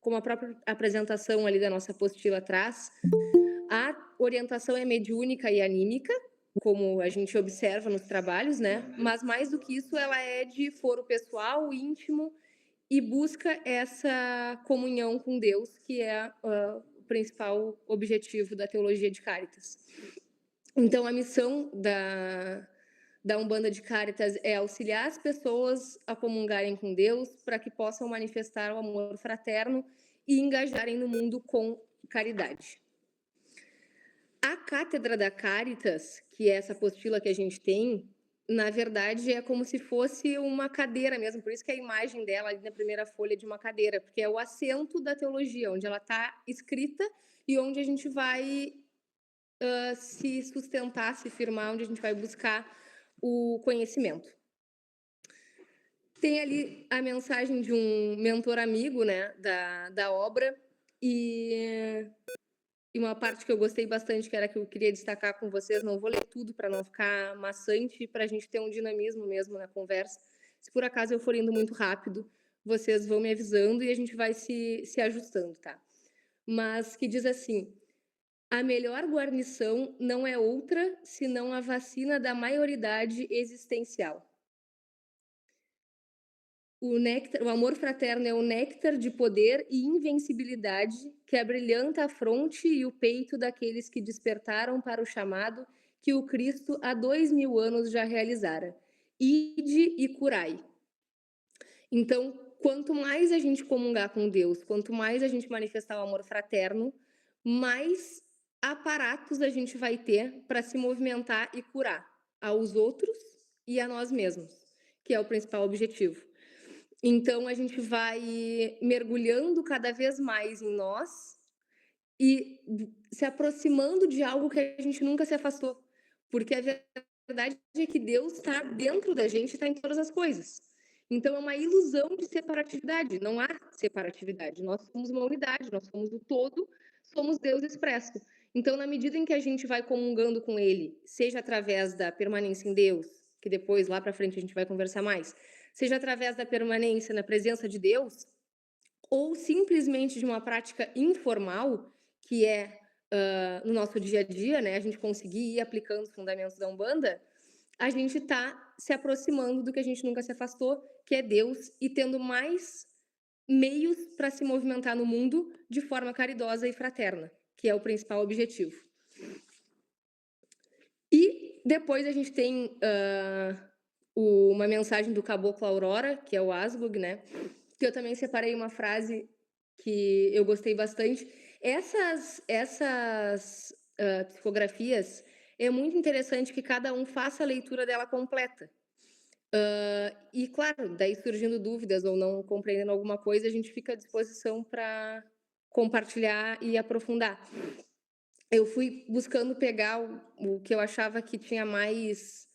Como a própria apresentação ali da nossa apostila traz, a orientação é mediúnica e anímica, como a gente observa nos trabalhos, né? Mas mais do que isso, ela é de foro pessoal, íntimo e busca essa comunhão com Deus, que é o principal objetivo da teologia de Caritas. Então, a missão da Umbanda de Caritas é auxiliar as pessoas a comungarem com Deus para que possam manifestar o amor fraterno e engajarem no mundo com caridade. A Cátedra da Caritas, que é essa apostila que a gente tem, na verdade é como se fosse uma cadeira mesmo, por isso que a imagem dela ali na primeira folha é de uma cadeira, porque é o assento da teologia, onde ela está escrita e onde a gente vai se sustentar, se firmar, onde a gente vai buscar o conhecimento. Tem ali a mensagem de um mentor amigo, né, da obra, e uma parte que eu gostei bastante, que era que eu queria destacar com vocês, não vou ler tudo para não ficar maçante, para a gente ter um dinamismo mesmo na conversa. Se por acaso eu for indo muito rápido, vocês vão me avisando e a gente vai se ajustando, tá? Mas que diz assim: a melhor guarnição não é outra senão a vacina da maioridade existencial. O amor fraterno é o néctar de poder e invencibilidade que abrilhanta a fronte e o peito daqueles que despertaram para o chamado que o Cristo há 2000 anos já realizara. Ide e curai. Então, quanto mais a gente comungar com Deus, quanto mais a gente manifestar o amor fraterno, mais aparatos a gente vai ter para se movimentar e curar aos outros e a nós mesmos, que é o principal objetivo. Então, a gente vai mergulhando cada vez mais em nós e se aproximando de algo que a gente nunca se afastou. Porque a verdade é que Deus está dentro da gente, está em todas as coisas. Então, é uma ilusão de separatividade. Não há separatividade. Nós somos uma unidade, nós somos o todo, somos Deus expresso. Então, na medida em que a gente vai comungando com Ele, seja através da permanência em Deus, que depois, lá para frente, a gente vai conversar mais, seja através da permanência na presença de Deus, ou simplesmente de uma prática informal, que é no nosso dia a dia, né, a gente conseguir ir aplicando os fundamentos da Umbanda, a gente está se aproximando do que a gente nunca se afastou, que é Deus, e tendo mais meios para se movimentar no mundo de forma caridosa e fraterna, que é o principal objetivo. E depois a gente tem uma mensagem do Caboclo Aurora, que é o Asgug, né? Que eu também separei uma frase que eu gostei bastante. Essas psicografias, é muito interessante que cada um faça a leitura dela completa. E, claro, daí surgindo dúvidas ou não compreendendo alguma coisa, a gente fica à disposição para compartilhar e aprofundar. Eu fui buscando pegar o que eu achava que tinha mais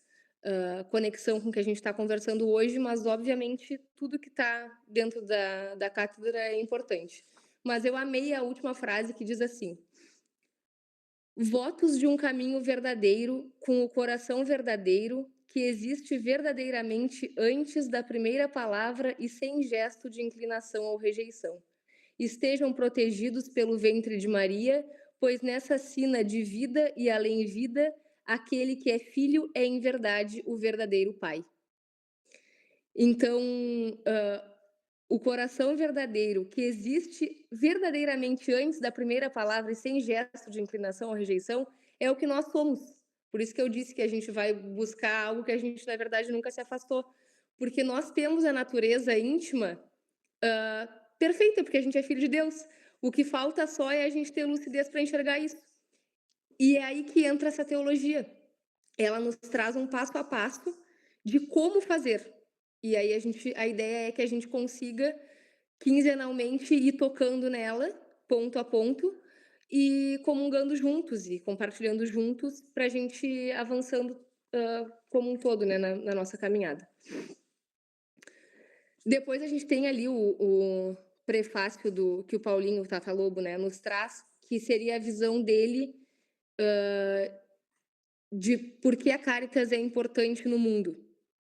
conexão com o que a gente está conversando hoje, mas, obviamente, tudo que está dentro da cátedra é importante. Mas eu amei a última frase que diz assim: votos de um caminho verdadeiro, com o coração verdadeiro, que existe verdadeiramente antes da primeira palavra e sem gesto de inclinação ou rejeição. Estejam protegidos pelo ventre de Maria, pois nessa sina de vida e além vida, aquele que é filho é em verdade o verdadeiro Pai. Então, o coração verdadeiro, que existe verdadeiramente antes da primeira palavra e sem gesto de inclinação ou rejeição, é o que nós somos. Por isso que eu disse que a gente vai buscar algo que a gente, na verdade, nunca se afastou. Porque nós temos a natureza íntima perfeita, porque a gente é filho de Deus. O que falta só é a gente ter lucidez para enxergar isso. E é aí que entra essa teologia. Ela nos traz um passo a passo de como fazer. E aí a ideia é que a gente consiga quinzenalmente ir tocando nela, ponto a ponto, e comungando juntos e compartilhando juntos para a gente ir avançando como um todo, né, na nossa caminhada. Depois a gente tem ali o prefácio que o Paulinho Tata Lobo, né, nos traz, que seria a visão dele de por que a Caritas é importante no mundo.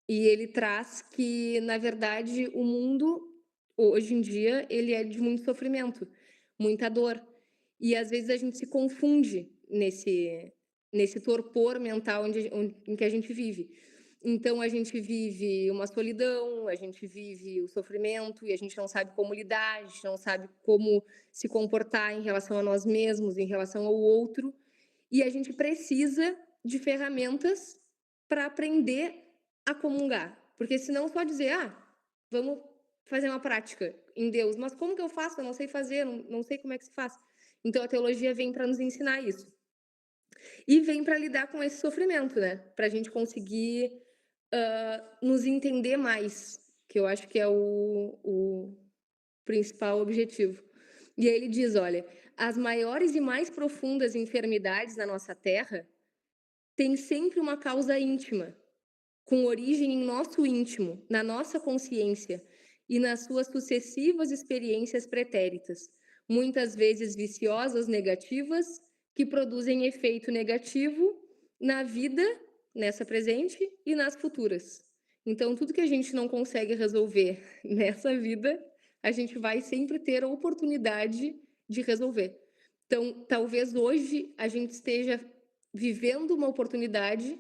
E ele traz que, na verdade, o mundo hoje em dia, ele é de muito sofrimento, muita dor. E às vezes a gente se confunde nesse torpor mental em que a gente vive. Então a gente vive uma solidão, a gente vive o sofrimento e a gente não sabe como lidar, a gente não sabe como se comportar em relação a nós mesmos, em relação ao outro. E a gente precisa de ferramentas para aprender a comungar. Porque senão só dizer, vamos fazer uma prática em Deus. Mas como que eu faço? Eu não sei fazer, não sei como é que se faz. Então a teologia vem para nos ensinar isso. E vem para lidar com esse sofrimento, né? Para a gente conseguir nos entender mais, que eu acho que é o principal objetivo. E aí ele diz: olha, as maiores e mais profundas enfermidades na nossa terra têm sempre uma causa íntima, com origem em nosso íntimo, na nossa consciência e nas suas sucessivas experiências pretéritas, muitas vezes viciosas, negativas, que produzem efeito negativo na vida, nessa presente e nas futuras. Então, tudo que a gente não consegue resolver nessa vida, a gente vai sempre ter a oportunidade de resolver. Então, talvez hoje a gente esteja vivendo uma oportunidade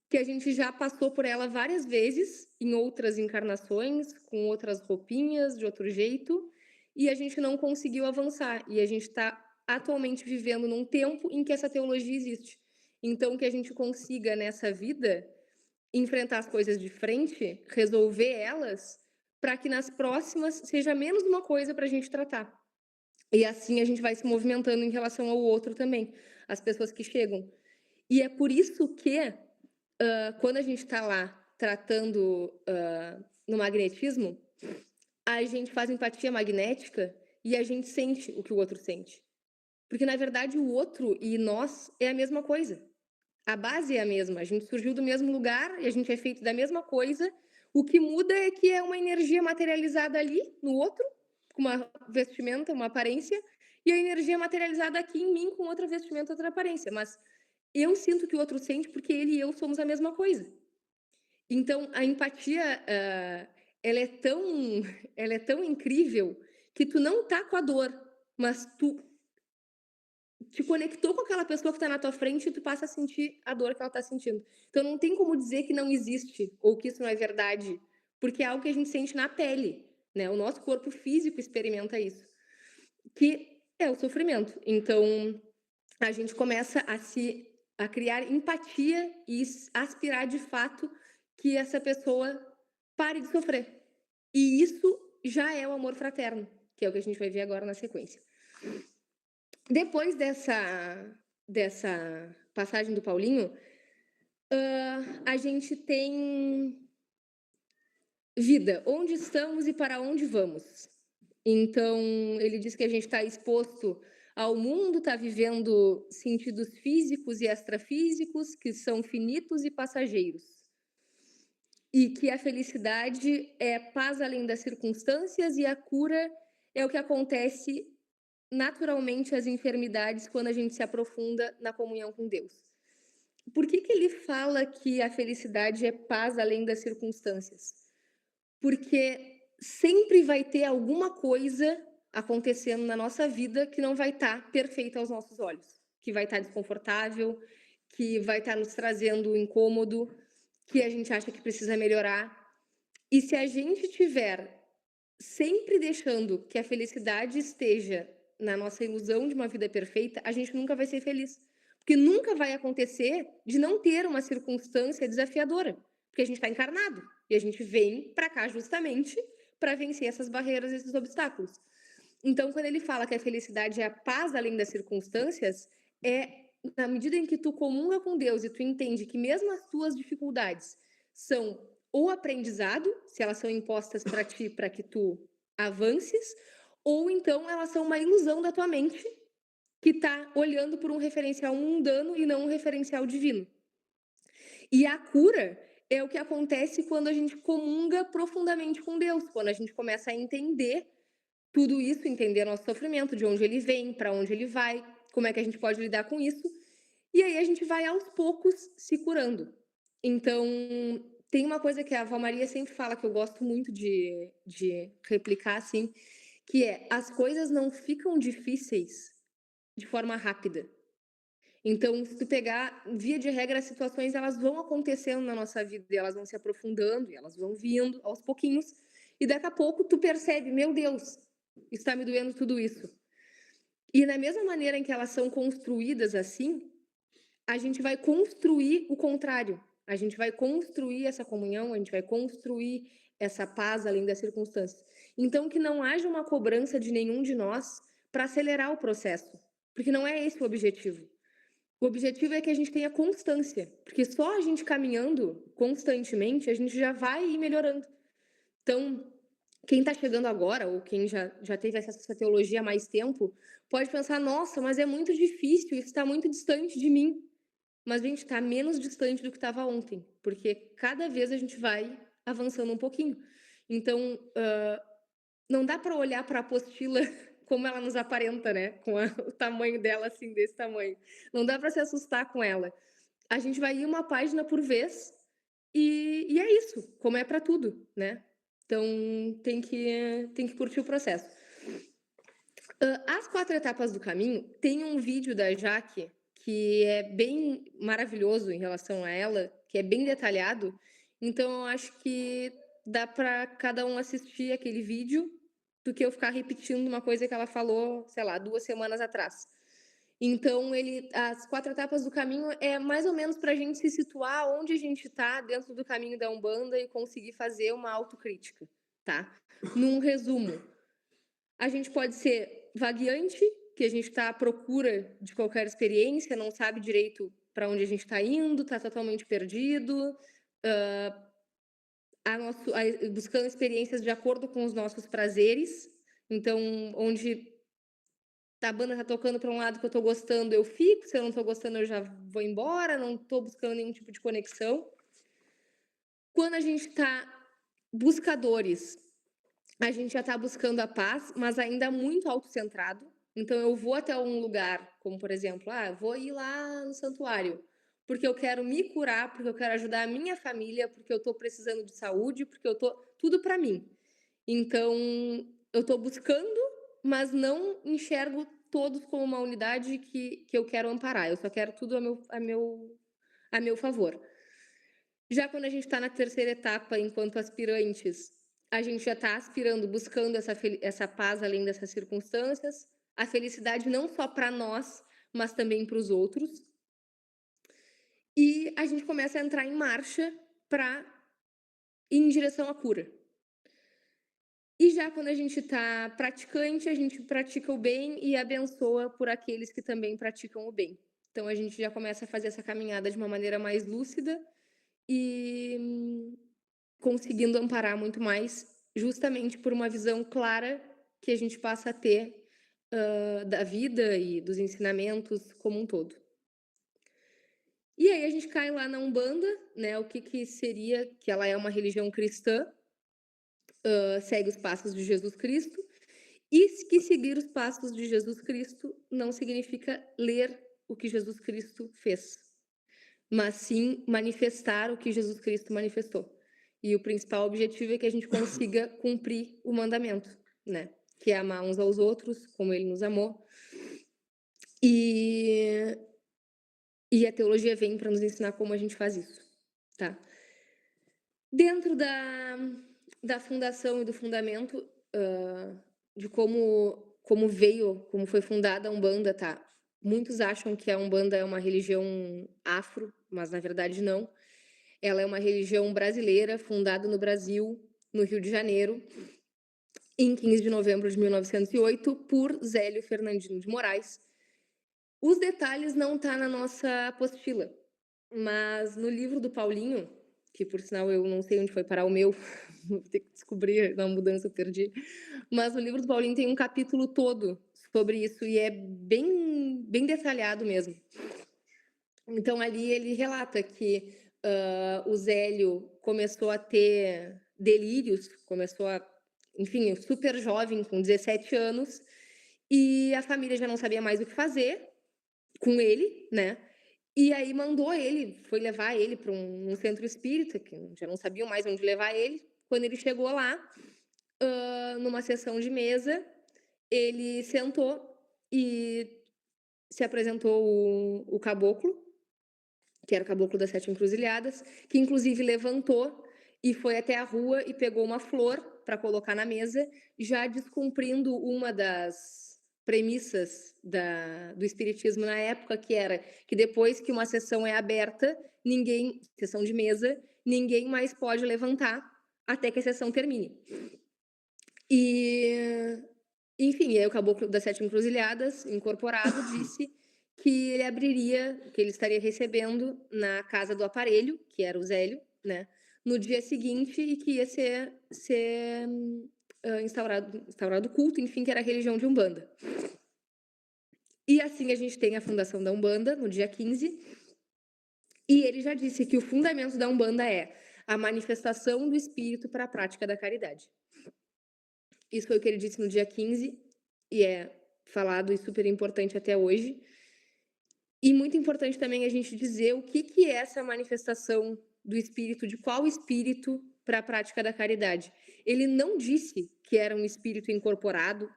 que a gente já passou por ela várias vezes, em outras encarnações, com outras roupinhas, de outro jeito, e a gente não conseguiu avançar. E a gente está atualmente vivendo num tempo em que essa teologia existe. Então, que a gente consiga, nessa vida, enfrentar as coisas de frente, resolver elas, para que nas próximas seja menos uma coisa para a gente tratar. E assim a gente vai se movimentando em relação ao outro também, as pessoas que chegam. E é por isso que quando a gente está lá tratando no magnetismo, a gente faz empatia magnética e a gente sente o que o outro sente. Porque, na verdade, o outro e nós é a mesma coisa. A base é a mesma. A gente surgiu do mesmo lugar e a gente é feito da mesma coisa. O que muda é que é uma energia materializada ali, no outro, com uma vestimenta, uma aparência, e a energia materializada aqui em mim com outra vestimenta, outra aparência. Mas eu sinto que o outro sente porque ele e eu somos a mesma coisa. Então, a empatia, ela é tão ela é tão incrível que tu não tá com a dor, mas tu te conectou com aquela pessoa que está na tua frente e tu passa a sentir a dor que ela está sentindo. Então não tem como dizer que não existe ou que isso não é verdade, porque é algo que a gente sente na pele, né? O nosso corpo físico experimenta isso, que é o sofrimento. Então a gente começa a criar empatia e aspirar de fato que essa pessoa pare de sofrer. E isso já é o amor fraterno, que é o que a gente vai ver agora na sequência. Depois dessa passagem do Paulinho, a gente tem vida, onde estamos e para onde vamos. Então, ele diz que a gente está exposto ao mundo, está vivendo sentidos físicos e extrafísicos que são finitos e passageiros. E que a felicidade é paz além das circunstâncias e a cura é o que acontece naturalmente às enfermidades quando a gente se aprofunda na comunhão com Deus. Por que ele fala que a felicidade é paz além das circunstâncias? Porque sempre vai ter alguma coisa acontecendo na nossa vida que não vai estar perfeita aos nossos olhos, que vai estar desconfortável, que vai estar nos trazendo incômodo, que a gente acha que precisa melhorar. E se a gente tiver sempre deixando que a felicidade esteja na nossa ilusão de uma vida perfeita, a gente nunca vai ser feliz. Porque nunca vai acontecer de não ter uma circunstância desafiadora. Porque a gente está encarnado. E a gente vem para cá justamente para vencer essas barreiras, esses obstáculos. Então, quando ele fala que a felicidade é a paz além das circunstâncias, é na medida em que tu comunga com Deus e tu entende que mesmo as tuas dificuldades são ou aprendizado, se elas são impostas para ti para que tu avances, ou então elas são uma ilusão da tua mente que está olhando por um referencial mundano e não um referencial divino. E a cura é o que acontece quando a gente comunga profundamente com Deus, quando a gente começa a entender tudo isso, entender nosso sofrimento, de onde ele vem, para onde ele vai, como é que a gente pode lidar com isso. E aí a gente vai aos poucos se curando. Então, tem uma coisa que a avó Maria sempre fala que eu gosto muito de replicar, assim, que é: "As coisas não ficam difíceis de forma rápida". Então, se tu pegar, via de regra, as situações elas vão acontecendo na nossa vida e elas vão se aprofundando e elas vão vindo aos pouquinhos, e daqui a pouco tu percebe: "Meu Deus, está me doendo tudo isso". E da mesma maneira em que elas são construídas assim, a gente vai construir o contrário. A gente vai construir essa comunhão, a gente vai construir essa paz além das circunstâncias. Então, que não haja uma cobrança de nenhum de nós para acelerar o processo, porque não é esse o objetivo. O objetivo é que a gente tenha constância, porque só a gente caminhando constantemente, a gente já vai ir melhorando. Então, quem está chegando agora, ou quem já teve essa teologia há mais tempo, pode pensar: nossa, mas é muito difícil, isso está muito distante de mim. Mas a gente está menos distante do que estava ontem, porque cada vez a gente vai avançando um pouquinho. Então, não dá para olhar para a apostila como ela nos aparenta, né? O tamanho dela, assim, desse tamanho. Não dá para se assustar com ela. A gente vai ir uma página por vez e é isso, como é para tudo, né? Então, tem que curtir o processo. As 4 etapas do caminho, tem um vídeo da Jaque, que é bem maravilhoso em relação a ela, que é bem detalhado, então eu acho que dá para cada um assistir aquele vídeo, do que eu ficar repetindo uma coisa que ela falou, sei lá, 2 semanas atrás. Então as 4 etapas do caminho é mais ou menos para a gente se situar onde a gente está dentro do caminho da Umbanda e conseguir fazer uma autocrítica, tá? Num resumo, a gente pode ser vagueante, que a gente está à procura de qualquer experiência, não sabe direito para onde a gente está indo, está totalmente perdido, buscando experiências de acordo com os nossos prazeres. Então, onde a banda está tocando para um lado que eu estou gostando, eu fico, se eu não estou gostando, eu já vou embora, não estou buscando nenhum tipo de conexão. Quando a gente está buscadores, a gente já está buscando a paz, mas ainda muito autocentrado. Então eu vou até um lugar, como por exemplo, vou ir lá no santuário, porque eu quero me curar, porque eu quero ajudar a minha família, porque eu estou precisando de saúde, porque eu tô tudo para mim. Então eu estou buscando, mas não enxergo todos como uma unidade que eu quero amparar. Eu só quero tudo a meu favor. Já quando a gente está na terceira etapa, enquanto aspirantes, a gente já está aspirando, buscando essa paz além dessas circunstâncias, a felicidade não só para nós, mas também para os outros. E a gente começa a entrar em marcha para ir em direção à cura. E já quando a gente está praticante, a gente pratica o bem e abençoa por aqueles que também praticam o bem. Então a gente já começa a fazer essa caminhada de uma maneira mais lúcida e conseguindo amparar muito mais, justamente por uma visão clara que a gente passa a ter, da vida e dos ensinamentos como um todo. E aí a gente cai lá na Umbanda, né, o que seria, que ela é uma religião cristã, segue os passos de Jesus Cristo, e que seguir os passos de Jesus Cristo não significa ler o que Jesus Cristo fez, mas sim manifestar o que Jesus Cristo manifestou. E o principal objetivo é que a gente consiga cumprir o mandamento, né? Que é amar uns aos outros, como ele nos amou. E, e a teologia vem para nos ensinar como a gente faz isso, tá? Dentro da fundação e do fundamento, de como veio, como foi fundada a Umbanda, tá? Muitos acham que a Umbanda é uma religião afro, mas na verdade não. Ela é uma religião brasileira, fundada no Brasil, no Rio de Janeiro, em 15 de novembro de 1908, por Zélio Fernandino de Moraes. Os detalhes não tá na nossa apostila, mas no livro do Paulinho, que por sinal eu não sei onde foi parar o meu, vou ter que descobrir, na mudança eu perdi, mas no livro do Paulinho tem um capítulo todo sobre isso e é bem, bem detalhado mesmo. Então ali ele relata que o Zélio começou a ter delírios, enfim, super jovem, com 17 anos, e a família já não sabia mais o que fazer com ele, né? E aí foi levar ele para um centro espírita, que já não sabiam mais onde levar ele. Quando ele chegou lá, numa sessão de mesa, ele sentou e se apresentou o caboclo, que era o caboclo das Sete Encruzilhadas, que inclusive levantou e foi até a rua e pegou uma flor para colocar na mesa, já descumprindo uma das premissas do espiritismo na época, que era que depois que uma sessão é aberta, sessão de mesa, ninguém mais pode levantar até que a sessão termine. E, enfim, aí o caboclo das Sete Encruzilhadas, incorporado, disse que ele estaria recebendo na casa do aparelho, que era o Zélio, né, no dia seguinte, e que ia ser instaurado culto, enfim, que era a religião de Umbanda. E assim a gente tem a fundação da Umbanda, no dia 15, e ele já disse que o fundamento da Umbanda é a manifestação do espírito para a prática da caridade. Isso foi o que ele disse no dia 15, e é falado e super importante até hoje. E muito importante também a gente dizer o que é essa manifestação do espírito, de qual espírito para a prática da caridade. Ele não disse que era um espírito incorporado,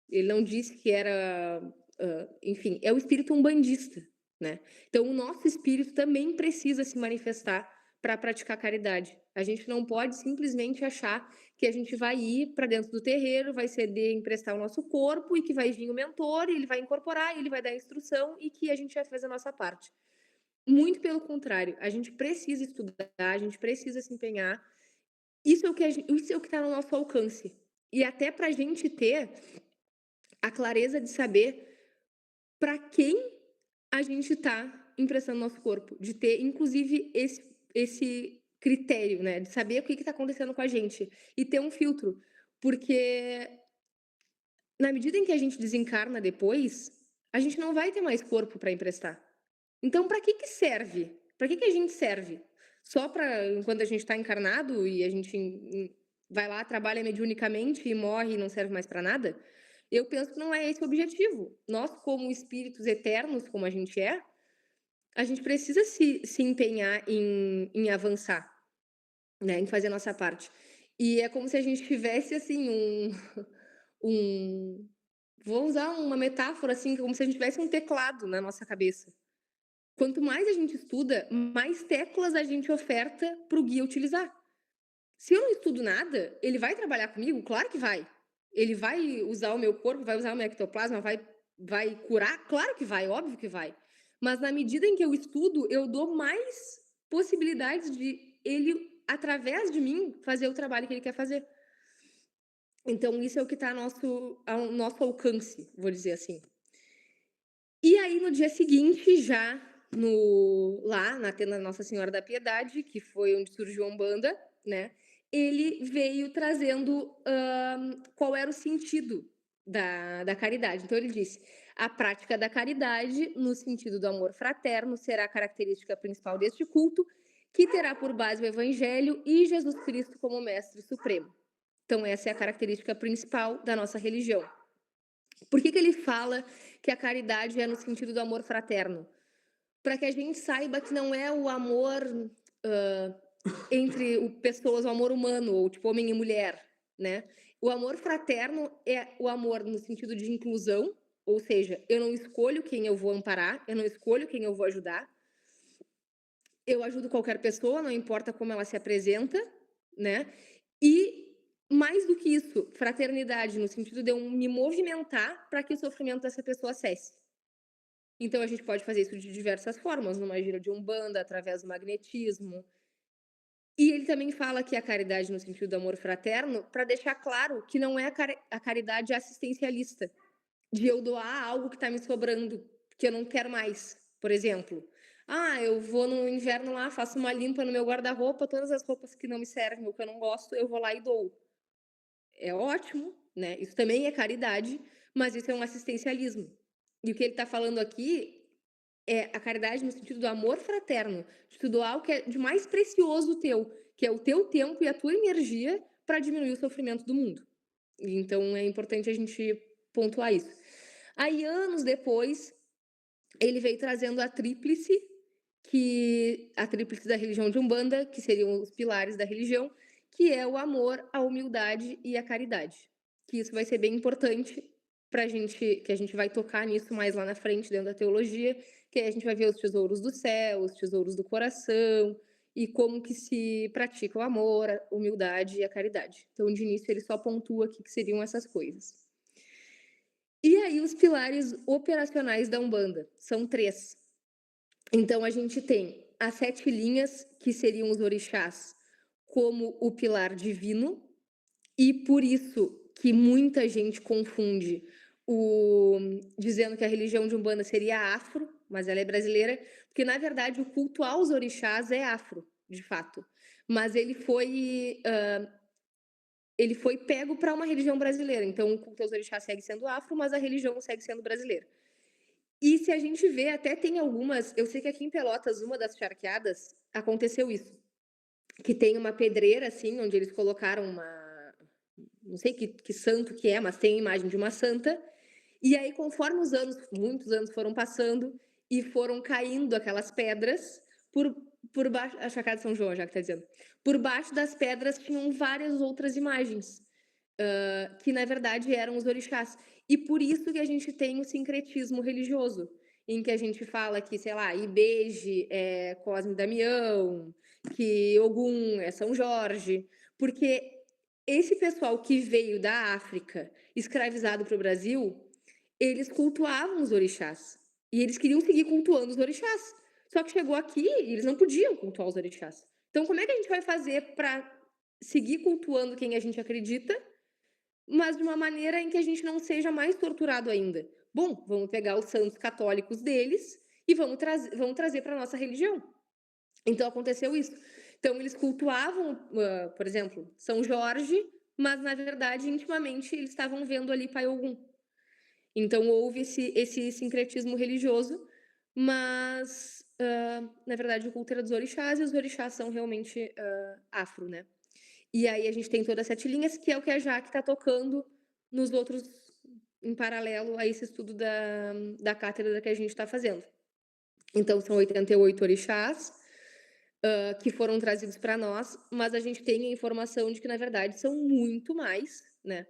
ele não disse que era, enfim, é o espírito umbandista, né? Então, o nosso espírito também precisa se manifestar para praticar caridade. A gente não pode simplesmente achar que a gente vai ir para dentro do terreiro, vai ceder, emprestar o nosso corpo e que vai vir o mentor, e ele vai incorporar, e ele vai dar instrução e que a gente vai fazer a nossa parte. Muito pelo contrário, a gente precisa estudar, a gente precisa se empenhar. Isso é o que está no nosso alcance. E até para a gente ter a clareza de saber para quem a gente está emprestando nosso corpo, de ter, inclusive, esse critério, né, de saber o que está acontecendo com a gente e ter um filtro, porque na medida em que a gente desencarna depois, a gente não vai ter mais corpo para emprestar. Então, para que serve? Para que a gente serve? Só para enquanto a gente está encarnado e a gente vai lá, trabalha mediunicamente e morre e não serve mais para nada? Eu penso que não é esse o objetivo. Nós, como espíritos eternos, como a gente precisa se empenhar em avançar, né, em fazer a nossa parte. E é como se a gente tivesse, assim, um vou usar uma metáfora, assim, como se a gente tivesse um teclado na nossa cabeça. Quanto mais a gente estuda, mais teclas a gente oferta para o guia utilizar. Se eu não estudo nada, ele vai trabalhar comigo? Claro que vai. Ele vai usar o meu corpo, vai usar o meu ectoplasma, vai curar? Claro que vai, óbvio que vai. Mas na medida em que eu estudo, eu dou mais possibilidades de ele, através de mim, fazer o trabalho que ele quer fazer. Então, isso é o que está ao nosso alcance, vou dizer assim. E aí, no dia seguinte, já lá na tenda Nossa Senhora da Piedade, que foi onde surgiu a Umbanda, né? Ele veio trazendo qual era o sentido da caridade. Então, ele disse: a prática da caridade, no sentido do amor fraterno, será a característica principal deste culto, que terá por base o Evangelho e Jesus Cristo como Mestre Supremo. Então, essa é a característica principal da nossa religião. Por que ele fala que a caridade é no sentido do amor fraterno? Para que a gente saiba que não é o amor entre pessoas, o amor humano, ou tipo homem e mulher, né? O amor fraterno é o amor no sentido de inclusão, ou seja, eu não escolho quem eu vou amparar, eu não escolho quem eu vou ajudar. Eu ajudo qualquer pessoa, não importa como ela se apresenta, né? E mais do que isso, fraternidade no sentido de eu me movimentar para que o sofrimento dessa pessoa cesse. Então a gente pode fazer isso de diversas formas, numa gira de umbanda, através do magnetismo. E ele também fala que a caridade no sentido do amor fraterno, para deixar claro que não é a caridade assistencialista, de eu doar algo que está me sobrando, que eu não quero mais, por exemplo. Eu vou no inverno lá, faço uma limpa no meu guarda-roupa, todas as roupas que não me servem ou que eu não gosto, eu vou lá e dou. É ótimo, né? Isso também é caridade, mas isso é um assistencialismo. E o que ele está falando aqui é a caridade no sentido do amor fraterno, de tu doar o que é de mais precioso teu, que é o teu tempo e a tua energia para diminuir o sofrimento do mundo. Então é importante a gente pontuar isso. Aí, anos depois, ele veio trazendo a tríplice, que a tríplice da religião de Umbanda, que seriam os pilares da religião, que é o amor, a humildade e a caridade. Que isso vai ser bem importante para a gente, que a gente vai tocar nisso mais lá na frente, dentro da teologia, que aí a gente vai ver os tesouros do céu, os tesouros do coração, e como que se pratica o amor, a humildade e a caridade. Então, de início, ele só pontua aqui que seriam essas coisas. E aí, os pilares operacionais da Umbanda são 3. Então, a gente tem as 7 linhas, que seriam os orixás, como o pilar divino, e por isso que muita gente confunde o dizendo que a religião de Umbanda seria afro, mas ela é brasileira, porque na verdade o culto aos orixás é afro, de fato. Mas ele foi pego para uma religião brasileira. Então o culto aos orixás segue sendo afro, mas a religião segue sendo brasileira. E se a gente vê, até tem algumas. Eu sei que aqui em Pelotas, uma das charqueadas, aconteceu isso. Que tem uma pedreira, assim, onde eles colocaram uma. Não sei que santo que é, mas tem a imagem de uma santa. E aí, conforme os anos, muitos anos foram passando e foram caindo aquelas pedras por, por baixo. A Chacada de São João, já que está dizendo. Por baixo das pedras tinham várias outras imagens, que na verdade eram os orixás. E por isso que a gente tem o sincretismo religioso, em que a gente fala que, sei lá, Ibeje é Cosme e Damião, que Ogum é São Jorge, porque esse pessoal que veio da África, escravizado para o Brasil, eles cultuavam os orixás. E eles queriam seguir cultuando os orixás. Só que chegou aqui e eles não podiam cultuar os orixás. Então, como é que a gente vai fazer para seguir cultuando quem a gente acredita, mas de uma maneira em que a gente não seja mais torturado ainda? Bom, vamos pegar os santos católicos deles e vamos trazer para a nossa religião. Então, aconteceu isso. Então, eles cultuavam, por exemplo, São Jorge, mas, na verdade, intimamente, eles estavam vendo ali Pai Ogum. Então, houve esse sincretismo religioso, mas, na verdade, o culto era dos orixás, e os orixás são realmente afro, né? E aí a gente tem todas as 7 linhas, que é o que a Jaque está tocando nos outros, em paralelo a esse estudo da cátedra que a gente está fazendo. Então, são 88 orixás, que foram trazidos para nós, mas a gente tem a informação de que, na verdade, são muito mais, né?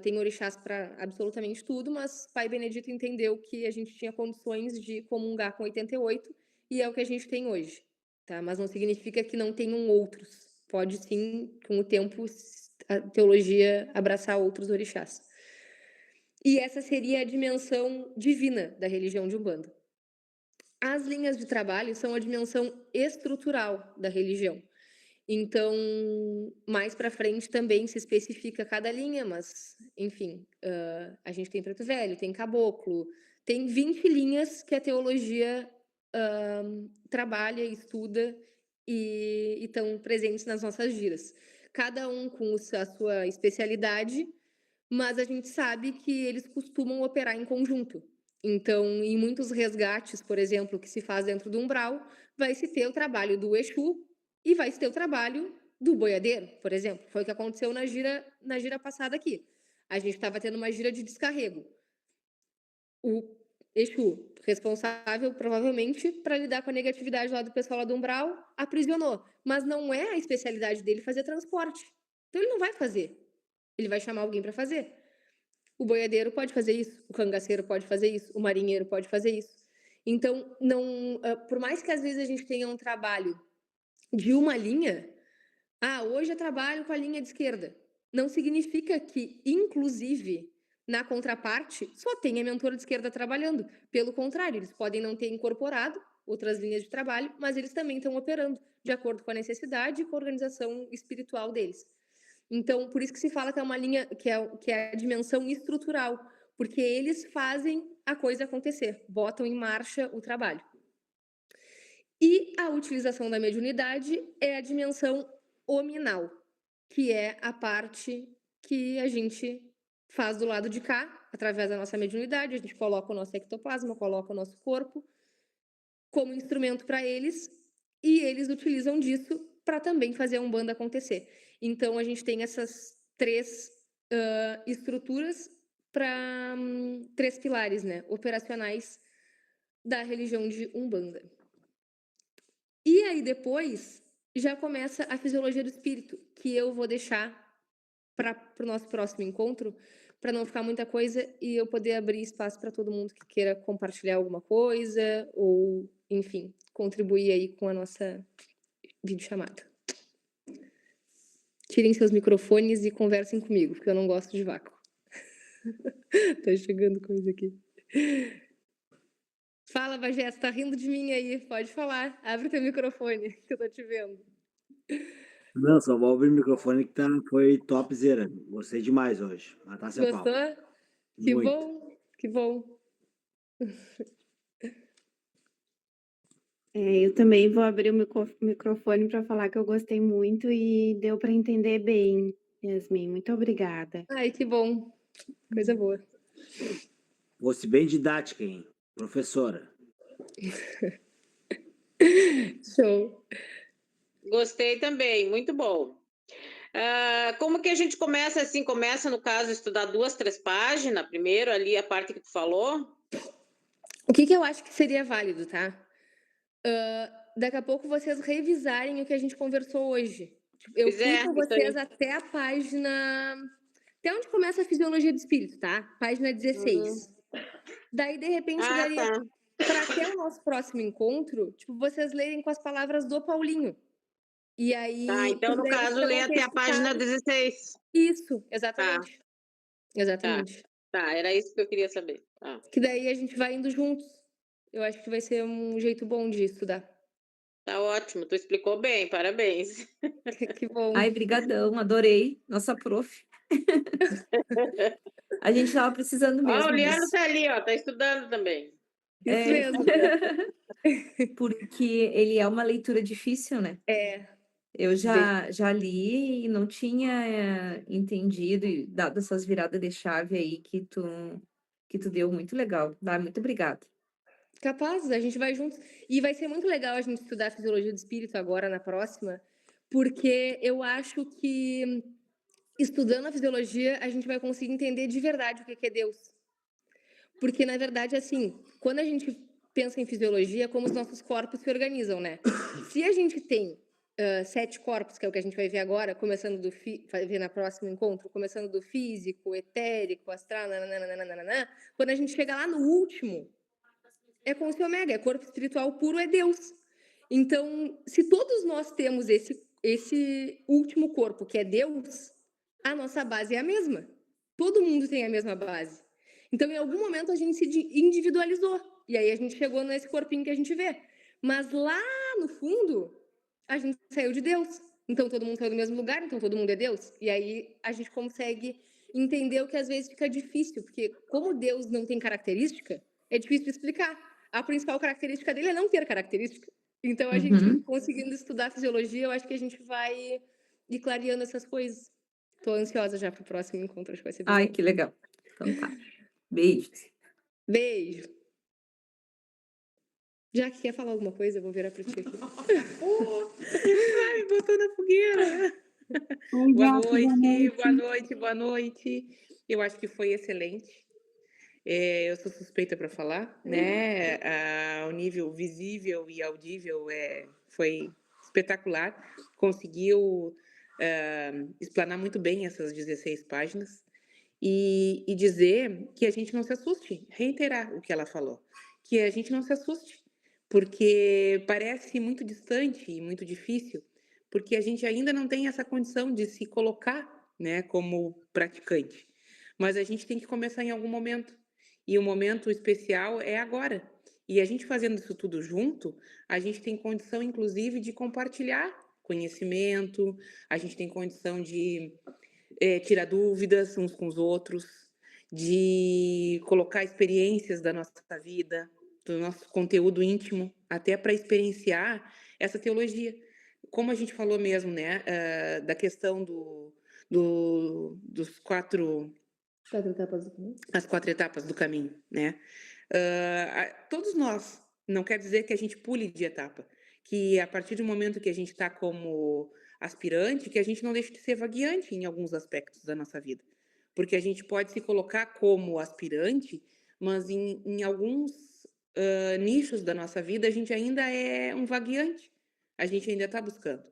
Tem orixás para absolutamente tudo, mas Pai Benedito entendeu que a gente tinha condições de comungar com 88 e é o que a gente tem hoje, tá? Mas não significa que não tenham outros. Pode sim, com o tempo, a teologia abraçar outros orixás. E essa seria a dimensão divina da religião de Umbanda. As linhas de trabalho são a dimensão estrutural da religião. Então, mais para frente também se especifica cada linha, mas, enfim, a gente tem preto velho, tem caboclo, tem 20 linhas que a teologia trabalha, estuda e estão presentes nas nossas giras. Cada um com a sua especialidade, mas a gente sabe que eles costumam operar em conjunto. Então, em muitos resgates, por exemplo, que se faz dentro do umbral, vai se ter o trabalho do Exu e vai se ter o trabalho do boiadeiro, por exemplo. Foi o que aconteceu na gira passada aqui. A gente estava tendo uma gira de descarrego. O Exu, responsável provavelmente para lidar com a negatividade lá do pessoal lá do umbral, aprisionou. Mas não é a especialidade dele fazer transporte. Então ele não vai fazer. Ele vai chamar alguém para fazer. O boiadeiro pode fazer isso, o cangaceiro pode fazer isso, o marinheiro pode fazer isso. Então, não, por mais que às vezes a gente tenha um trabalho de uma linha, hoje eu trabalho com a linha de esquerda. Não significa que, inclusive, na contraparte, só tenha mentor de esquerda trabalhando. Pelo contrário, eles podem não ter incorporado outras linhas de trabalho, mas eles também estão operando de acordo com a necessidade e com a organização espiritual deles. Então, por isso que se fala que é uma linha, que é a dimensão estrutural, porque eles fazem a coisa acontecer, botam em marcha o trabalho. E a utilização da mediunidade é a dimensão hominal, que é a parte que a gente faz do lado de cá, através da nossa mediunidade, a gente coloca o nosso ectoplasma, coloca o nosso corpo como instrumento para eles, e eles utilizam disso para também fazer a Umbanda acontecer. Então, a gente tem essas 3 estruturas para 3 pilares, né, operacionais da religião de Umbanda. E aí depois já começa a fisiologia do espírito, que eu vou deixar para o nosso próximo encontro, para não ficar muita coisa e eu poder abrir espaço para todo mundo que queira compartilhar alguma coisa ou, enfim, contribuir aí com a nossa videochamada. Tirem seus microfones e conversem comigo, porque eu não gosto de vácuo. Tá chegando coisa aqui. Fala, Bagé, você tá rindo de mim aí, pode falar. Abre teu microfone, que eu tô te vendo. Não, só vou abrir o microfone que foi topzera. Gostei demais hoje. Matasse a pau. Gostou? Que Muito. bom, que bom. Eu também vou abrir o microfone para falar que eu gostei muito e deu para entender bem, Yasmin. Muito obrigada. Ai, que bom. Coisa boa. Fosse bem didática, hein? Professora. Show. Gostei também, muito bom. Como que a gente começa assim? Começa, no caso, a estudar 2, 3 páginas, primeiro ali a parte que tu falou? O que eu acho que seria válido, tá? Daqui a pouco vocês revisarem o que a gente conversou hoje. Tipo, eu Pois fui é, com isso aí. vocês até a página... Até onde começa a fisiologia do espírito, tá? Página 16. Daí, de repente, Ah, daria tá. para até o nosso próximo encontro, tipo, vocês lerem com as palavras do Paulinho. E Tá, aí, então porque no daí caso vocês lê vão ter até a página ficado... 16. Isso, Tá, exatamente. tá, Exatamente. tá, era isso que eu queria saber. Tá. Que daí a gente vai indo juntos. Eu acho que vai ser um jeito bom de estudar. Tá ótimo, tu explicou bem, parabéns. Que bom. Ai, brigadão, adorei. Nossa prof. A gente estava precisando Ó, o mesmo Leandro disso. tá ali, ó, tá estudando também. Isso É. mesmo. Porque ele é uma leitura difícil, né? É. Eu já li e não tinha entendido e dado essas viradas de chave aí que tu deu, muito legal. Muito obrigada. Capaz, a gente vai juntos. E vai ser muito legal a gente estudar a fisiologia do espírito agora, na próxima, porque eu acho que estudando a fisiologia, a gente vai conseguir entender de verdade o que é Deus. Porque, na verdade, assim, quando a gente pensa em fisiologia, é como os nossos corpos se organizam, né? Se a gente tem 7 corpos, que é o que a gente vai ver agora, começando vai ver na próximo encontro, começando do físico, etérico, astral, nananana, quando a gente chega lá no último, é com esse ômega, é corpo espiritual puro, é Deus. Então, se todos nós temos esse último corpo, que é Deus, a nossa base é a mesma. Todo mundo tem a mesma base. Então, em algum momento, a gente se individualizou. E aí a gente chegou nesse corpinho que a gente vê. Mas lá no fundo, a gente saiu de Deus. Então, todo mundo saiu do mesmo lugar, então todo mundo é Deus. E aí a gente consegue entender o que às vezes fica difícil. Porque como Deus não tem característica, é difícil de explicar. A principal característica dele é não ter característica. Então, a gente conseguindo estudar fisiologia, eu acho que a gente vai ir clareando essas coisas. Tô ansiosa já pro próximo encontro, acho que vai ser bem Ai, bom. que legal. Então tá. Beijos. Beijo. Já que quer falar alguma coisa, eu vou virar pro ti aqui. Ai, me botou na fogueira. Oi, Boa Jaque, boa noite, noite. boa noite, boa noite. Eu acho que foi excelente. Eu sou suspeita para falar, né? O nível visível e audível foi espetacular. Conseguiu explanar muito bem essas 16 páginas e dizer que a gente não se assuste, reiterar o que ela falou, que a gente não se assuste, porque parece muito distante e muito difícil, porque a gente ainda não tem essa condição de se colocar, né, como praticante. Mas a gente tem que começar em algum momento. E o momento especial é agora. E a gente fazendo isso tudo junto, a gente tem condição, inclusive, de compartilhar conhecimento, a gente tem condição de tirar dúvidas uns com os outros, de colocar experiências da nossa vida, do nosso conteúdo íntimo, até para experienciar essa teologia. Como a gente falou mesmo, né, da questão dos 4... 4 etapas do caminho? As 4 etapas do caminho, né? Todos nós, não quer dizer que a gente pule de etapa, que a partir do momento que a gente está como aspirante, que a gente não deixe de ser vagueante em alguns aspectos da nossa vida. Porque a gente pode se colocar como aspirante, mas em alguns nichos da nossa vida a gente ainda é um vagueante, A gente ainda está buscando.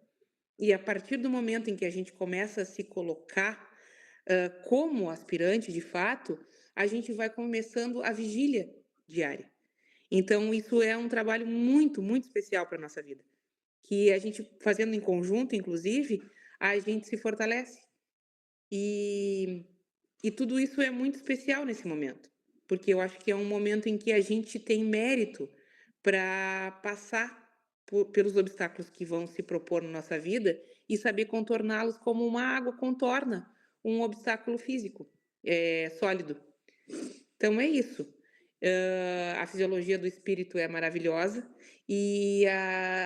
E a partir do momento em que a gente começa a se colocar como aspirante, de fato, a gente vai começando a vigília diária. Então, isso é um trabalho muito, muito especial para a nossa vida. Que a gente, fazendo em conjunto, inclusive, a gente se fortalece. E tudo isso é muito especial nesse momento, porque eu acho que é um momento em que a gente tem mérito para passar pelos obstáculos que vão se propor na nossa vida e saber contorná-los como uma água contorna um obstáculo físico, sólido. Então é isso. A fisiologia do espírito é maravilhosa e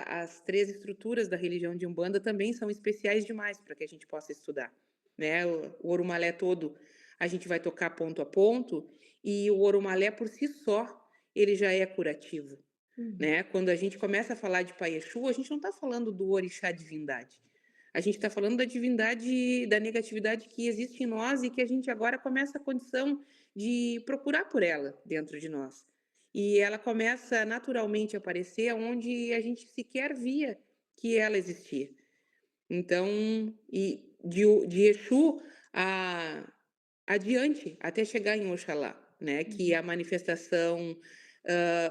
as 3 estruturas da religião de Umbanda também são especiais demais para que a gente possa estudar, né? O Orumalé todo a gente vai tocar ponto a ponto e o Orumalé por si só ele já é curativo, né? Quando a gente começa a falar de Pai Exu, a gente não está falando do orixá divindade. A gente está falando da divindade, da negatividade que existe em nós e que a gente agora começa a condição de procurar por ela dentro de nós. E ela começa naturalmente a aparecer onde a gente sequer via que ela existia. Então, e de Exu adiante, até chegar em Oxalá, né? Que é a manifestação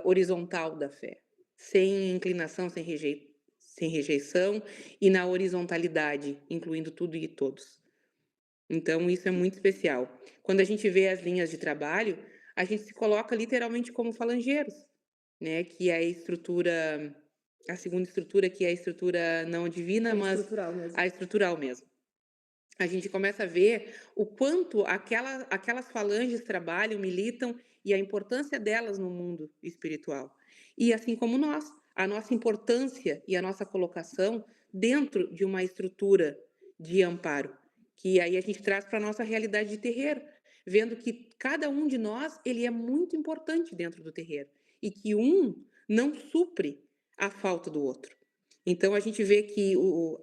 horizontal da fé, sem inclinação, sem rejeição e na horizontalidade, incluindo tudo e todos. Então, isso é muito especial. Quando a gente vê as linhas de trabalho, a gente se coloca literalmente como falangeiros, né? Que é a estrutura, a segunda estrutura, que é a estrutura não divina, mas estrutural mesmo. a estrutural mesmo. A gente começa a ver o quanto aquelas falanges trabalham, militam e a importância delas no mundo espiritual. E assim como nós, a nossa importância e a nossa colocação dentro de uma estrutura de amparo, que aí a gente traz para a nossa realidade de terreiro, vendo que cada um de nós ele é muito importante dentro do terreiro e que um não supre a falta do outro. Então a gente vê que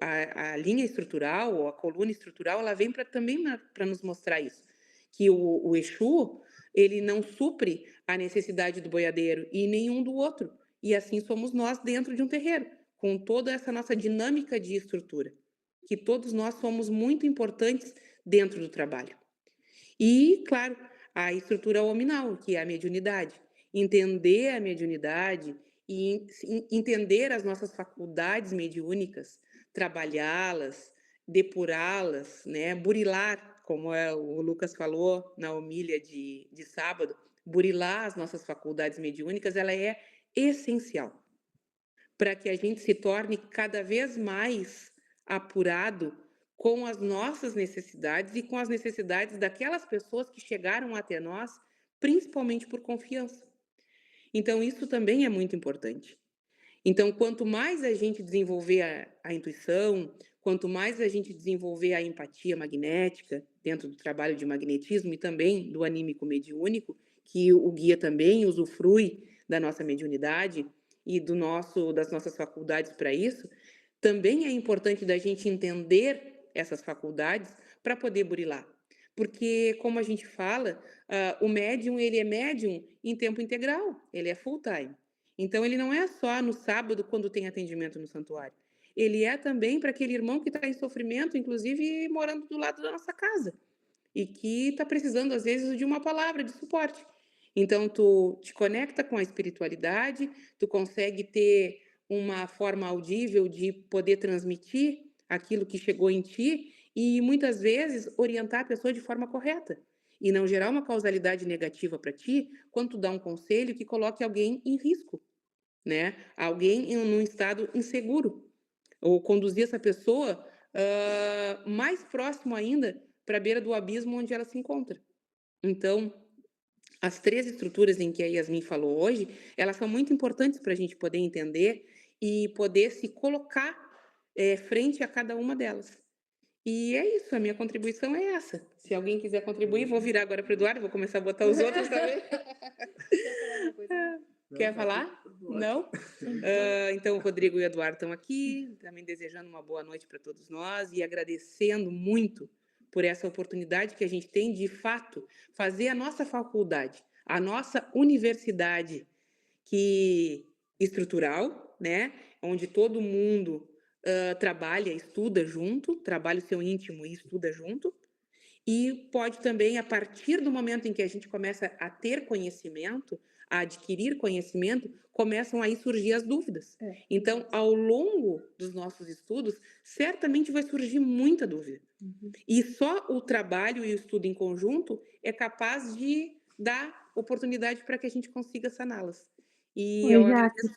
a linha estrutural, ou a coluna estrutural, ela vem também para nos mostrar isso, que o Exu ele não supre a necessidade do boiadeiro e nenhum do outro, e assim somos nós dentro de um terreiro, com toda essa nossa dinâmica de estrutura, que todos nós somos muito importantes dentro do trabalho. E, claro, a estrutura hominal, que é a mediunidade. Entender a mediunidade e entender as nossas faculdades mediúnicas, trabalhá-las, depurá-las, né? Burilar, como o Lucas falou na homília de sábado, burilar as nossas faculdades mediúnicas, ela é essencial para que a gente se torne cada vez mais apurado com as nossas necessidades e com as necessidades daquelas pessoas que chegaram até nós, principalmente por confiança. Então, isso também é muito importante. Então, quanto mais a gente desenvolver a intuição, quanto mais a gente desenvolver a empatia magnética dentro do trabalho de magnetismo e também do anímico mediúnico, que o guia também usufrui da nossa mediunidade e das nossas faculdades para isso, também é importante da gente entender essas faculdades para poder burilar. Porque, como a gente fala, o médium, ele é médium em tempo integral, ele é full time. Então, ele não é só no sábado, quando tem atendimento no santuário. Ele é também para aquele irmão que está em sofrimento, inclusive morando do lado da nossa casa, e que está precisando, às vezes, de uma palavra de suporte. Então, tu te conecta com a espiritualidade, tu consegue ter uma forma audível de poder transmitir aquilo que chegou em ti e, muitas vezes, orientar a pessoa de forma correta. E não gerar uma causalidade negativa para ti, quando tu dá um conselho que coloque alguém em risco, né? Alguém num estado inseguro. Ou conduzir essa pessoa mais próximo ainda para a beira do abismo onde ela se encontra. Então, as 3 estruturas em que a Yasmin falou hoje, elas são muito importantes para a gente poder entender e poder se colocar frente a cada uma delas. E é isso, a minha contribuição é essa. Se alguém quiser contribuir, vou virar agora para o Eduardo, vou começar a botar os outros também. Quer falar? Não? Então, o Rodrigo e o Eduardo estão aqui, também desejando uma boa noite para todos nós e agradecendo muito por essa oportunidade que a gente tem de fato fazer a nossa faculdade, a nossa universidade estrutural, né? onde todo mundo trabalha, estuda junto, trabalha o seu íntimo e estuda junto. E pode também, a partir do momento em que a gente começa a ter conhecimento, a adquirir conhecimento, começam aí surgir as dúvidas. Então, ao longo dos nossos estudos, certamente vai surgir muita dúvida. E só o trabalho e o estudo em conjunto é capaz de dar oportunidade para que a gente consiga saná-las. E Oi, eu Jaque, agradeço.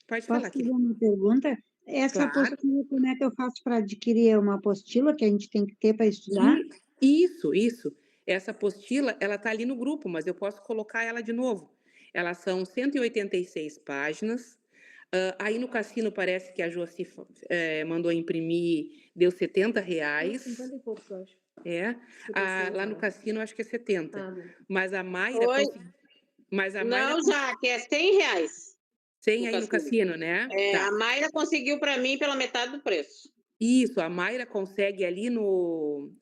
Pode posso falar, fazer querida. uma pergunta? Essa Claro. apostila, como é que eu faço para adquirir uma apostila que a gente tem que ter para estudar? Isso. Essa apostila, ela está ali no grupo, mas eu posso colocar ela de novo. Elas são 186 páginas. Aí no cassino parece que a Joci mandou imprimir, deu R$ 70. 50 e poucos, eu acho. Lá no cassino acho que é 70. Ah, bom. Mas a Mayra Oi. conseguiu. Mas a Mayra Não, Jaque, é R$ 100 tem no aí no cassino. cassino, né? A Mayra conseguiu para mim pela metade do preço. Isso, a Mayra consegue ali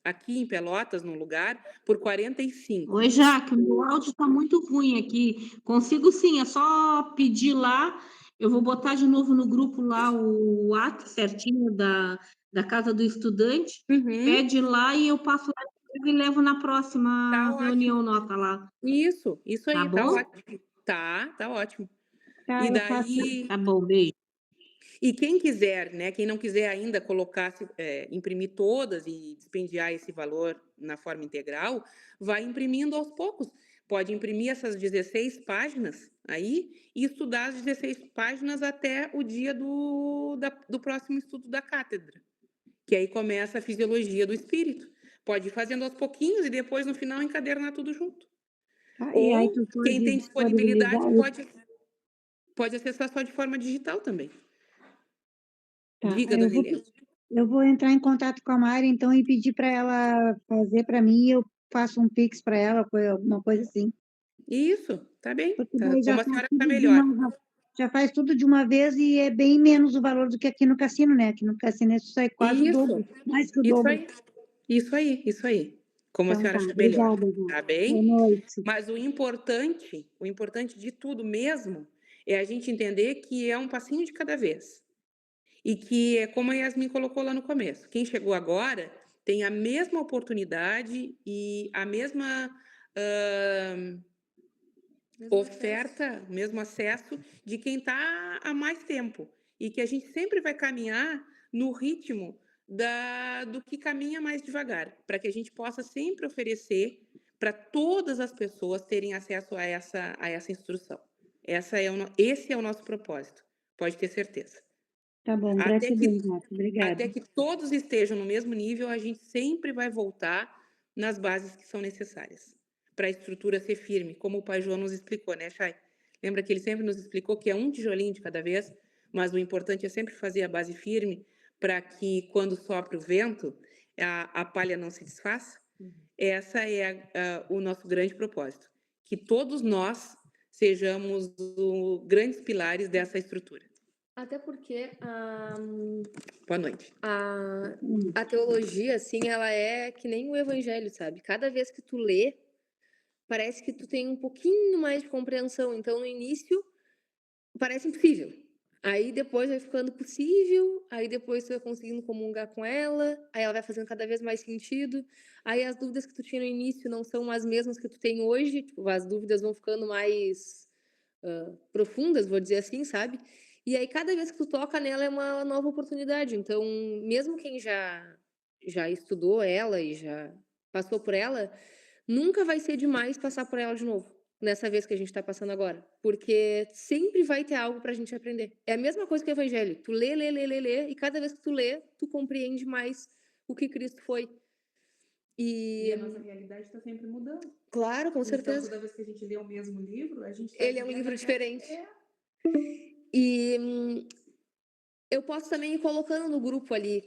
aqui em Pelotas, num lugar, por 45. Oi, Jaque, o meu áudio está muito ruim aqui. Consigo sim, é só pedir lá. Eu vou botar de novo no grupo lá o ato certinho da Casa do Estudante. Uhum. Pede lá e eu passo lá e levo na próxima Tá reunião ótimo. nota lá. Isso Tá aí, tá bom? ótimo. Tá ótimo. Tá, E eu faço. daí, Tá bom, beijo. e quem quiser, né, quem não quiser ainda colocar, imprimir todas e dispendiar esse valor na forma integral, vai imprimindo aos poucos. Pode imprimir essas 16 páginas aí e estudar as 16 páginas até o dia do próximo estudo da cátedra, que aí começa a fisiologia do espírito. Pode ir fazendo aos pouquinhos e depois, no final, encadernar tudo junto. Tá, e aí Ou tu quem pode tem disponibilidade disponibilizar? pode acessar só de forma digital também. Tá, Diga, dona Helena. eu vou entrar em contato com a Mari, então, e pedir para ela fazer para mim e eu faço um Pix para ela, alguma coisa assim. Isso, tá bem. Porque Tá, daí como a senhora está melhor. já faz tudo de uma vez e é bem menos o valor do que aqui no cassino, né? Aqui no cassino isso sai quase o dobro, mais que o dobro. Isso aí. Como a Então senhora tá, achar melhor. obrigada, Tá Boa bem? noite. Mas o importante de tudo mesmo é a gente entender que é um passinho de cada vez. E que é como a Yasmin colocou lá no começo. Quem chegou agora tem a mesma oportunidade e a mesma oferta, mesmo acesso de quem está há mais tempo. E que a gente sempre vai caminhar no ritmo do que caminha mais devagar, para que a gente possa sempre oferecer para todas as pessoas terem acesso a essa instrução. Esse é o nosso propósito, pode ter certeza. Tá bom, gratidão, Jaque. Obrigada. Até que todos estejam no mesmo nível, a gente sempre vai voltar nas bases que são necessárias para a estrutura ser firme, como o pai João nos explicou, né, Chay? Lembra que ele sempre nos explicou que é um tijolinho de cada vez, mas o importante é sempre fazer a base firme para que, quando sopra o vento, a palha não se desfaça? Essa é o nosso grande propósito, que todos nós sejamos os grandes pilares dessa estrutura. Até porque Boa noite. a teologia, assim, ela é que nem o evangelho, sabe? Cada vez que tu lê, parece que tu tem um pouquinho mais de compreensão. Então, no início, parece impossível. Aí depois vai ficando possível, aí depois tu vai conseguindo comungar com ela, aí ela vai fazendo cada vez mais sentido. Aí as dúvidas que tu tinha no início não são as mesmas que tu tem hoje, tipo, as dúvidas vão ficando mais profundas, vou dizer assim, sabe? E aí cada vez que tu toca nela é uma nova oportunidade. Então, mesmo quem já estudou ela e já passou por ela, nunca vai ser demais passar por ela de novo, nessa vez que a gente está passando agora. Porque sempre vai ter algo para a gente aprender. É a mesma coisa que o evangelho. Tu lê, e cada vez que tu lê, tu compreende mais o que Cristo foi. E a nossa realidade está sempre mudando. Claro, com certeza. Então, toda vez que a gente lê o mesmo livro, a gente Ele é um livro diferente. E eu posso também ir colocando no grupo ali,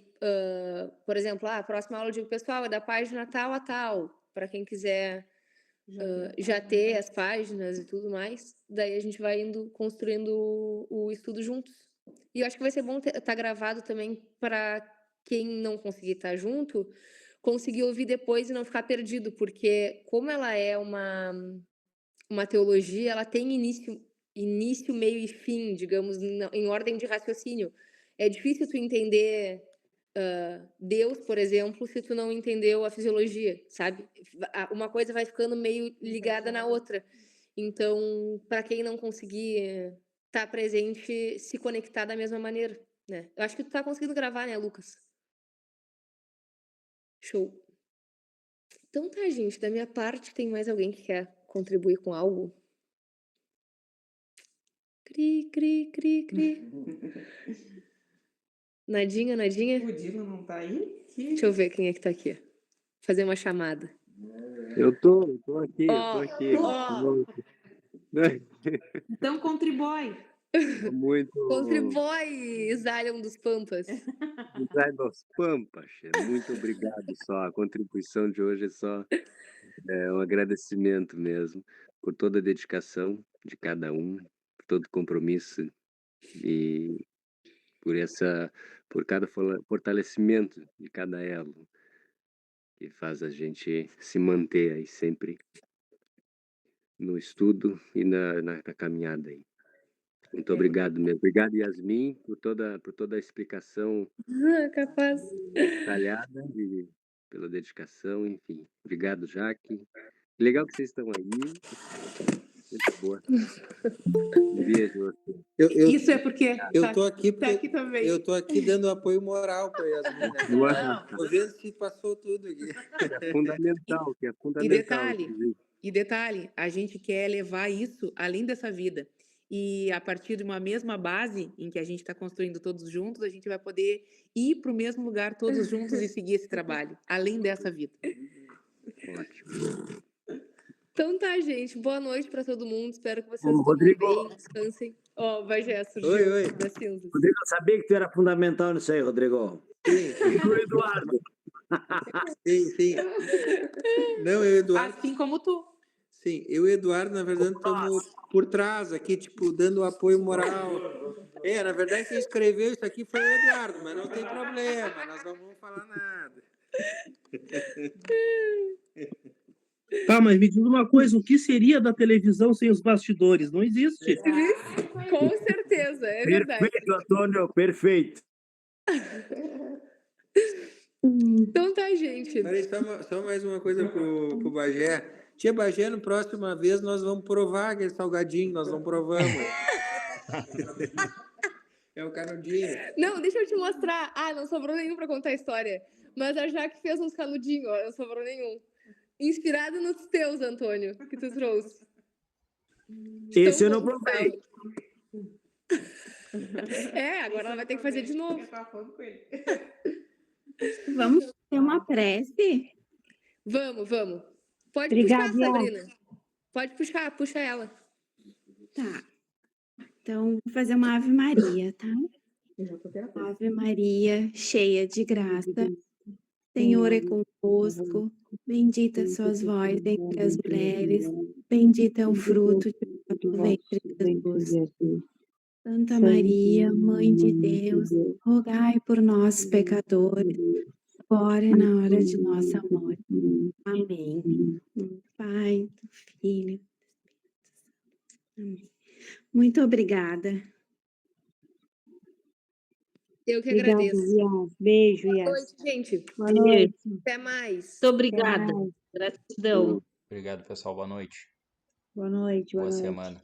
por exemplo, a próxima aula eu digo, pessoal, é da página tal a tal, para quem quiser já ter as páginas e tudo mais. Daí a gente vai indo construindo o estudo juntos. E eu acho que vai ser bom estar gravado também para quem não conseguir estar junto, conseguir ouvir depois e não ficar perdido, porque como ela é uma teologia, ela tem início início, meio e fim, digamos, em ordem de raciocínio. É difícil tu entender Deus, por exemplo, se tu não entendeu a fisiologia, sabe? Uma coisa vai ficando meio ligada na outra. Então, para quem não conseguir estar presente, se conectar da mesma maneira, né? Eu acho que tu tá conseguindo gravar, né, Lucas? Show. Então tá, gente, da minha parte, tem mais alguém que quer contribuir com algo? Cri, cri, cri, cri. Nadinha, nadinha? O Dino não tá aí? Deixa eu ver quem é que tá aqui. Fazer uma chamada. Eu tô aqui, Ó, ó. Então contribui. Muito. Contribui, Zalion dos Pampas. Sai dos Pampas. Muito obrigado só. A contribuição de hoje é só um agradecimento mesmo por toda a dedicação de cada um, por todo o compromisso e por cada fortalecimento de cada elo que faz a gente se manter aí sempre no estudo e na caminhada aí. Muito obrigado mesmo. Obrigado, Yasmin, por toda a explicação Capaz. detalhada e pela dedicação, enfim. Obrigado, Jaque. Legal que vocês estão aí. Muito boa. Um beijo. Isso é porque Eu tô aqui tá aqui também. eu tô aqui dando apoio moral para Yasmin, né? Tô vendo se passou tudo aqui. É fundamental, que é E fundamental. detalhe, a gente quer levar isso além dessa vida. E a partir de uma mesma base em que a gente está construindo todos juntos, a gente vai poder ir para o mesmo lugar todos juntos e seguir esse trabalho, além dessa vida. Ótimo. Então tá, gente. Boa noite para todo mundo. Espero que vocês Ô, durmam Rodrigo. bem, descansem. Ó, o Bagé surgiu Oi. das cinzas. Rodrigo, eu sabia que tu era fundamental nisso aí, Rodrigo. Sim, Tu, Eduardo. sim. Não, eu e Eduardo. Assim como tu. Sim, eu e Eduardo, na verdade, estamos por trás aqui, tipo, dando apoio moral. Na verdade, quem escreveu isso aqui foi o Eduardo, mas não tem problema, nós não vamos falar nada. Tá, mas me diz uma coisa, o que seria da televisão sem os bastidores? Não existe. Com certeza, é verdade. Perfeito, Antônio, perfeito. Então tá, gente. Peraí, só mais uma coisa pro Bagé. Tia Bagé, na próxima vez nós vamos provar aquele salgadinho, nós não provamos. É o canudinho. Não, deixa eu te mostrar. Ah, não sobrou nenhum pra contar a história. Mas a Jaque fez uns canudinhos, ó. Não sobrou nenhum. Inspirado nos teus, Antônio, que tu trouxe. Esse eu não provei. Agora ela vai ter que fazer de novo. Vamos ter uma prece? Vamos. Pode Obrigada, puxar, Sabrina. Pode puxar, puxa ela. Tá. Então, vou fazer uma Ave Maria, tá? Ave Maria, cheia de graça, Senhor é convosco, bendita sois vós entre as mulheres, bendito é o fruto de vosso ventre, Jesus. Santa Maria, Mãe de Deus, rogai por nós, pecadores, agora e na hora de nossa morte. Amém. Do Pai, do Filho, do Espírito Santo. Amém. Muito obrigada. Eu que Obrigada, agradeço. Yas. Beijo, Boa Yas. noite, gente. Boa noite. Até mais. Muito obrigada. mais. Gratidão. Obrigado, pessoal. Boa noite. Boa noite. Boa semana.